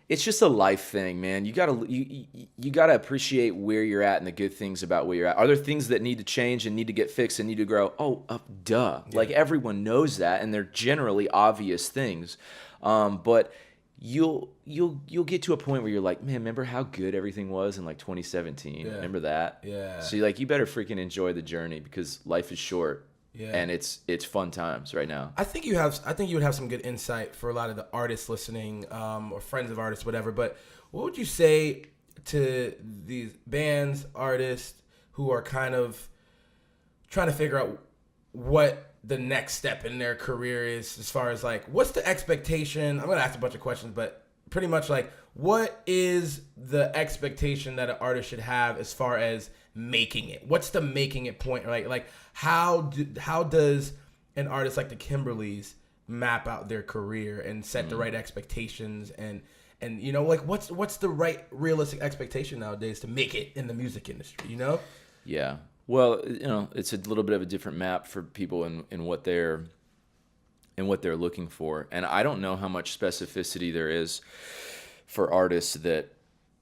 it's just a life thing, man. You gotta appreciate where you're at and the good things about where you're at. Are there things that need to change and need to get fixed and need to grow? Oh, duh. Yeah. Like everyone knows that, and they're generally obvious things. But you'll get to a point where you're like, man, remember how good everything was in like 2017? Yeah. Remember that? Yeah. So you better freaking enjoy the journey because life is short. Yeah. And it's fun times right now. I think you would have some good insight for a lot of the artists listening, or friends of artists, whatever. But what would you say to these bands, artists who are kind of trying to figure out what the next step in their career is, as far as like, what's the expectation? I'm going to ask a bunch of questions, but pretty much like, what is the expectation that an artist should have as far as making it? What's the making it point? Like how does an artist like the Kimberlys map out their career and set the right expectations and like what's the right realistic expectation nowadays to make it in the music industry? Yeah. Well, it's a little bit of a different map for people in what they're looking for, and I don't know how much specificity there is for artists that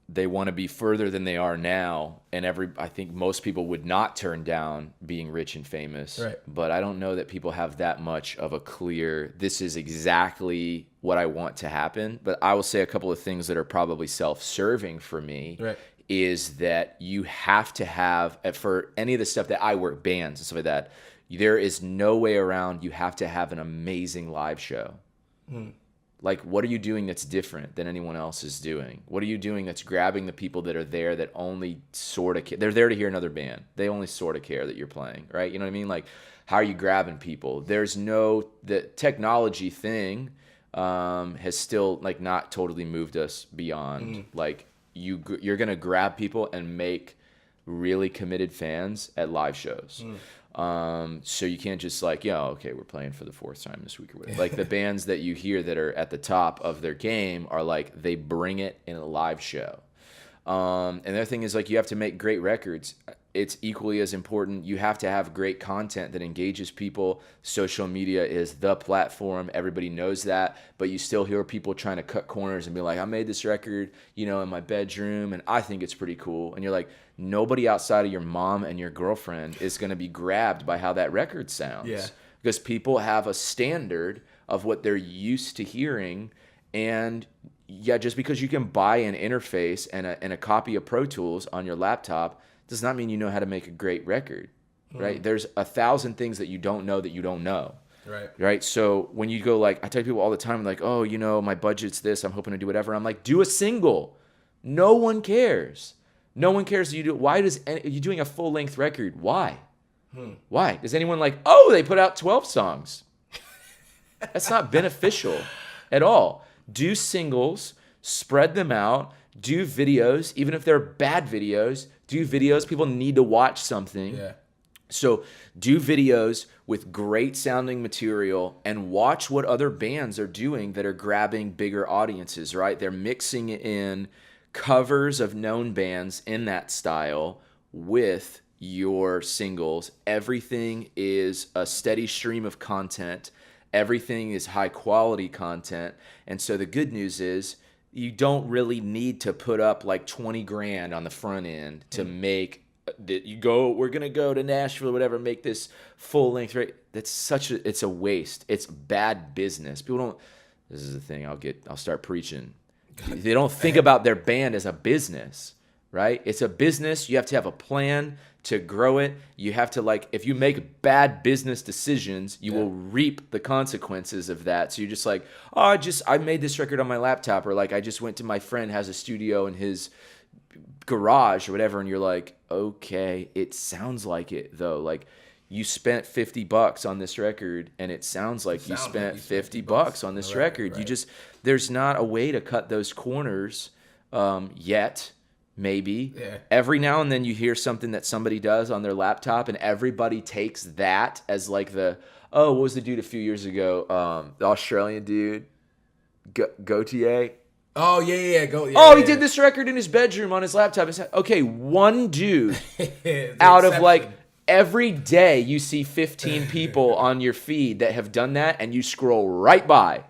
they want to be further than they are now, and I think most people would not turn down being rich and famous. Right. But I don't know that people have that much of a clear, this is exactly what I want to happen. But I will say a couple of things that are probably self-serving for me. Right. Is that you have to have, for any of the stuff that I work, bands and stuff like that, there is no way around, you have to have an amazing live show. Like, what are you doing that's different than anyone else is doing? What are you doing that's grabbing the people that are there that only sort of care? They're there to hear another band. They only sort of care that you're playing, right? You know what I mean? Like, how are you grabbing people? The technology thing has still, like, not totally moved us beyond, like, you're going to grab people and make really committed fans at live shows. So you can't just like, okay, we're playing for the 4th time this week or whatever. Like the bands that you hear that are at the top of their game are like, they bring it in a live show. And the other thing is like, you have to make great records. It's equally as important. You have to have great content that engages people. Social media is the platform. Everybody knows that, but you still hear people trying to cut corners and be like, I made this record, in my bedroom and I think it's pretty cool. And you're like, nobody outside of your mom and your girlfriend is going to be grabbed by how that record sounds. Yeah. Because people have a standard of what they're used to hearing. And yeah, just because you can buy an interface and a copy of Pro Tools on your laptop does not mean you know how to make a great record, right? There's 1,000 things that you don't know. Right. So when you go like, I tell people all the time, like, oh, my budget's this, I'm hoping to do whatever. I'm like, do a single. No one cares. No one cares. Why are you doing a full length record? Why? Why? Does anyone like, oh, they put out 12 songs? That's not beneficial at all. Do singles, spread them out, do videos, even if they're bad videos, do videos. People need to watch something. Yeah. So do videos with great sounding material and watch what other bands are doing that are grabbing bigger audiences, right? They're mixing in covers of known bands in that style with your singles. Everything is a steady stream of content. Everything is high quality content. And so the good news is you don't really need to put up like 20 grand on the front end to make that we're going to go to Nashville or whatever, make this full length, right? It's a waste. It's bad business. People this is the thing. I'll start preaching. They don't think about their band as a business, right? It's a business. You have to have a plan to grow it. You have to, like, if you make bad business decisions, you will reap the consequences of that. So you're just like, oh, I made this record on my laptop, or like I just went to my friend has a studio in his garage or whatever, and you're like, okay, it sounds like it though. Like, you spent $50 on this record, and it sounds like you spent $50 on this record. Right. There's not a way to cut those corners yet. Maybe. Yeah. Every now and then you hear something that somebody does on their laptop, and everybody takes that as like what was the dude a few years ago? The Australian dude, Gautier. Oh, yeah. He did this record in his bedroom on his laptop. Okay, one dude out of like every day you see 15 people on your feed that have done that, and you scroll right by.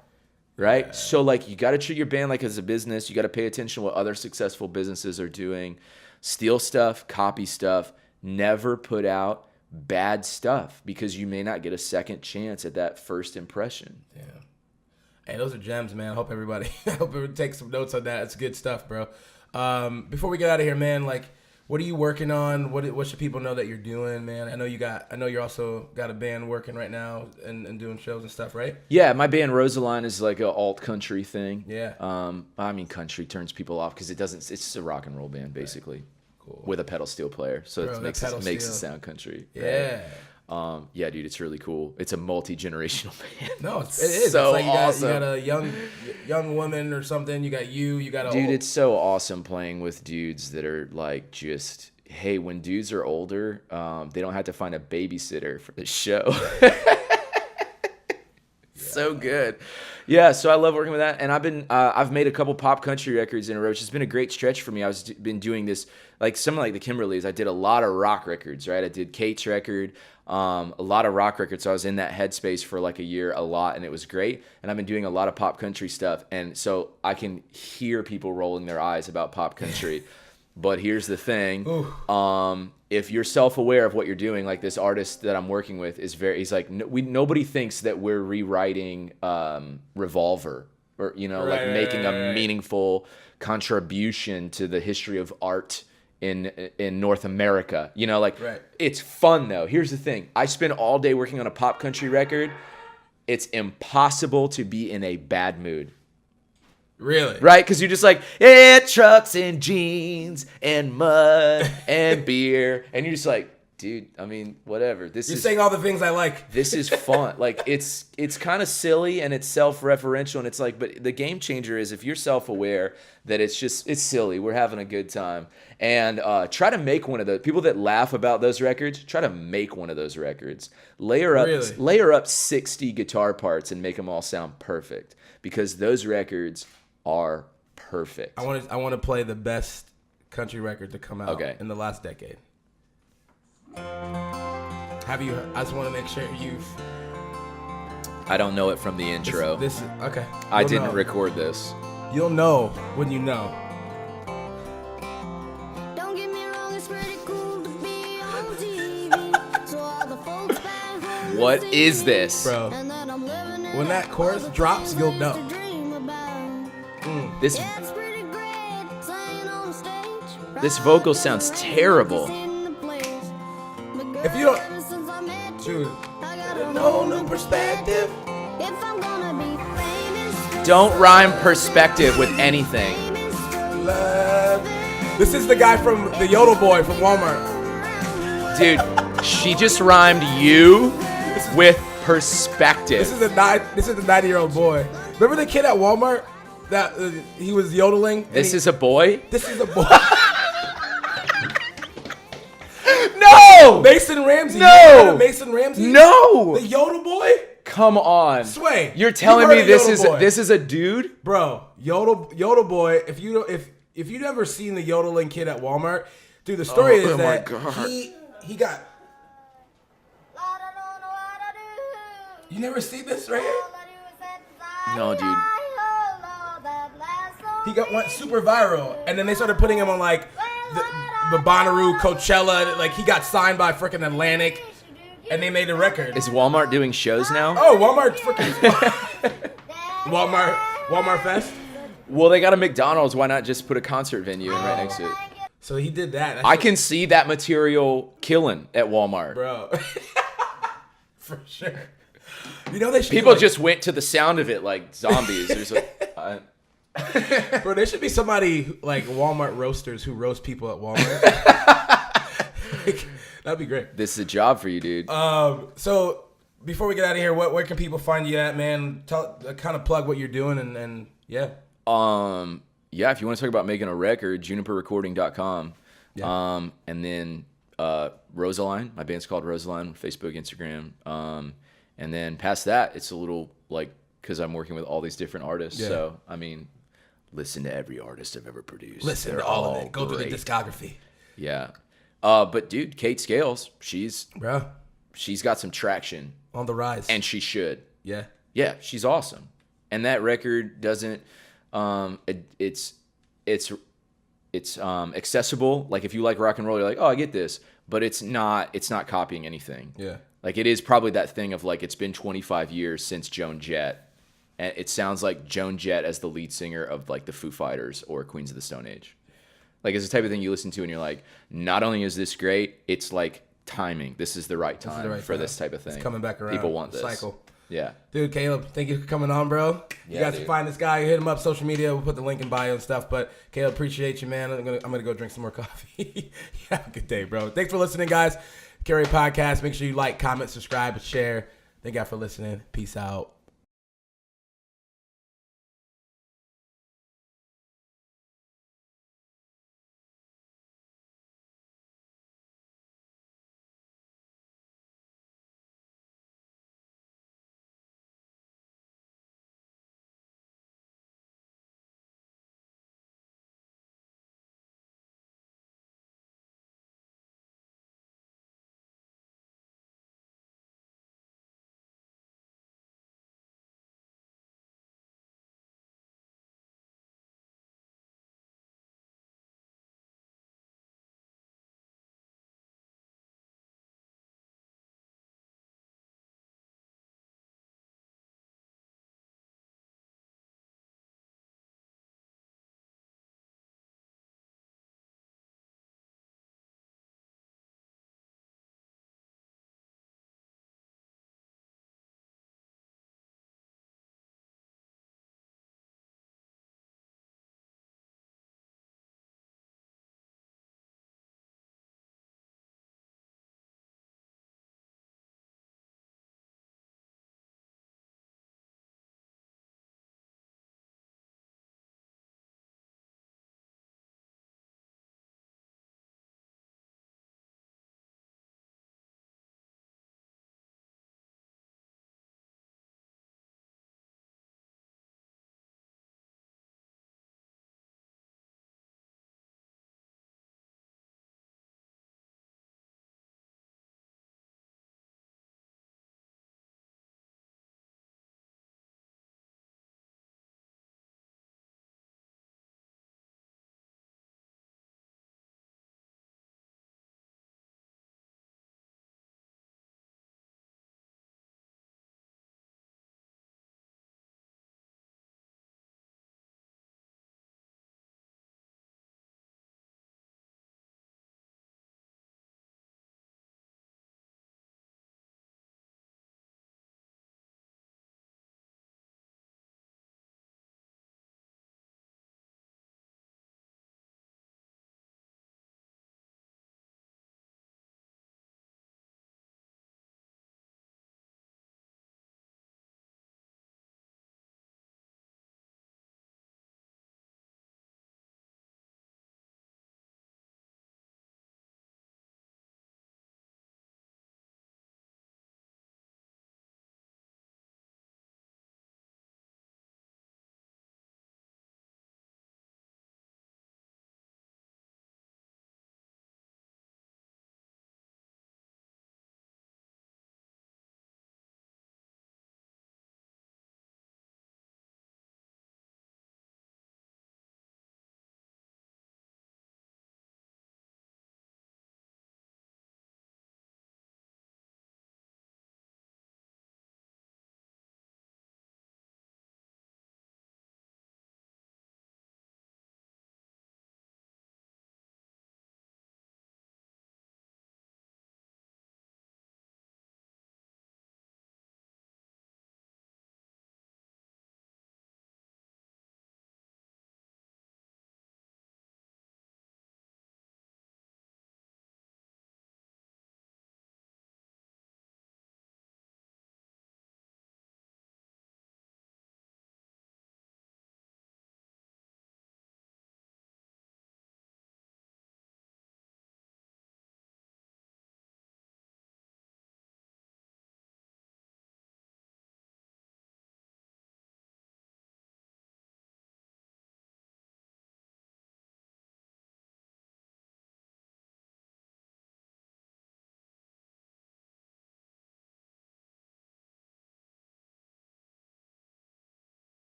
Right? Yeah. So, like, you got to treat your band like it's a business. You got to pay attention to what other successful businesses are doing. Steal stuff, copy stuff. Never put out bad stuff, because you may not get a second chance at that first impression. Yeah. Hey, those are gems, man. I hope everybody takes some notes on that. It's good stuff, bro. Before we get out of here, man, like, what are you working on? What should people know that you're doing, man? I know you're also got a band working right now and doing shows and stuff, right? Yeah, my band Rosaline is like an alt country thing. Yeah. I mean, country turns people off because it's just a rock and roll band basically. Right. Cool. With a pedal steel player, so it makes it sound country. Yeah. Right? Yeah, dude, it's really cool. It's a multi-generational band. No, it is. So it's like awesome. You got a young woman or something. You got dude, it's so awesome playing with dudes that are like just, hey, when dudes are older, they don't have to find a babysitter for the show. So good. Yeah, so I love working with that, and I've made a couple pop country records in a row, which has been a great stretch for me. Been doing this, like something like the Kimberleys. I did a lot of rock records, right? I did Kate's record, a lot of rock records. So I was in that headspace for like a year, a lot, and it was great. And I've been doing a lot of pop country stuff, and so I can hear people rolling their eyes about pop country. But here's the thing. If you're self-aware of what you're doing, like this artist that I'm working with he's like, nobody thinks that we're rewriting Revolver, or, making a meaningful contribution to the history of art in North America. It's fun though. Here's the thing. I spend all day working on a pop country record. It's impossible to be in a bad mood. Really? Right? Because you're just like, trucks and jeans and mud and beer. And you're just like, dude, I mean, whatever. You're saying all the things I like. This is fun. Like, it's kind of silly and it's self-referential. And it's like, but the game changer is if you're self-aware that it's silly. We're having a good time. And try to make one of the people that laugh about those records, try to make one of those records. Layer up 60 guitar parts and make them all sound perfect. Because those records are perfect. I want to play the best country record to come out in the last decade. Have you? I just want to make sure you've. I don't know it from the intro. This okay. I didn't record this. You'll know when you know. Don't get me wrong, it's pretty cool to be on TV. So all the folks back home. What is this, bro? When that chorus drops, you'll know. This vocal sounds terrible. If you don't, dude, no perspective. Don't rhyme perspective with anything. This is the guy from the Yodel Boy from Walmart. Dude, she just rhymed you with perspective. This is the 90-year-old boy. Remember the kid at Walmart? That he was yodeling. This is a boy? This is a boy. No! Mason Ramsey. No! Mason Ramsey? No! The Yodel Boy? Come on. Sway. You're telling me this is a dude? Bro, Yodel Boy, if you've never seen the yodeling kid at Walmart, dude, the story is that he got. You never see this right here? No, dude. He went super viral, and then they started putting him on like the Bonnaroo, Coachella. Like he got signed by freaking Atlantic, and they made a record. Is Walmart doing shows now? Oh, Walmart freaking. Walmart Fest. Well, they got a McDonald's. Why not just put a concert venue in right next to it? So he did that. I can see that material killing at Walmart. Bro. For sure. You know they should People just went to the sound of it like zombies. There's Bro, there should be somebody like Walmart roasters who roast people at Walmart. That'd be great. This is a job for you, dude. So before we get out of here, where can people find you at, man? Kind of plug what you're doing and yeah. Yeah, if you want to talk about making a record, juniperrecording.com. Yeah. And then Rosaline, my band's called Rosaline, Facebook, Instagram. And then past that, it's a little like, because I'm working with all these different artists. Yeah. So, I mean, listen to every artist I've ever produced. Listen They're to all of it. Go great. through the discography. Yeah. But dude, Kate Scales, she's got some traction. On the rise. And she should. Yeah. Yeah, she's awesome. And that record doesn't it's accessible. Like if you like rock and roll, you're like, oh, I get this. But it's not copying anything. Yeah. Like it is probably that thing of like it's been 25 years since Joan Jett. And it sounds like Joan Jett as the lead singer of like the Foo Fighters or Queens of the Stone Age. Like it's the type of thing you listen to and you're like, not only is this great, it's like timing. This is the right time for this type of thing. It's coming back around. People want this. Cycle. Yeah. Dude, Caleb, thank you for coming on, bro. You guys can find this guy. Hit him up social media. We'll put the link in bio and stuff. But Caleb, appreciate you, man. I'm gonna go drink some more coffee. Have a good day, bro. Thanks for listening, guys. Curate Podcast. Make sure you like, comment, subscribe, and share. Thank you for listening. Peace out.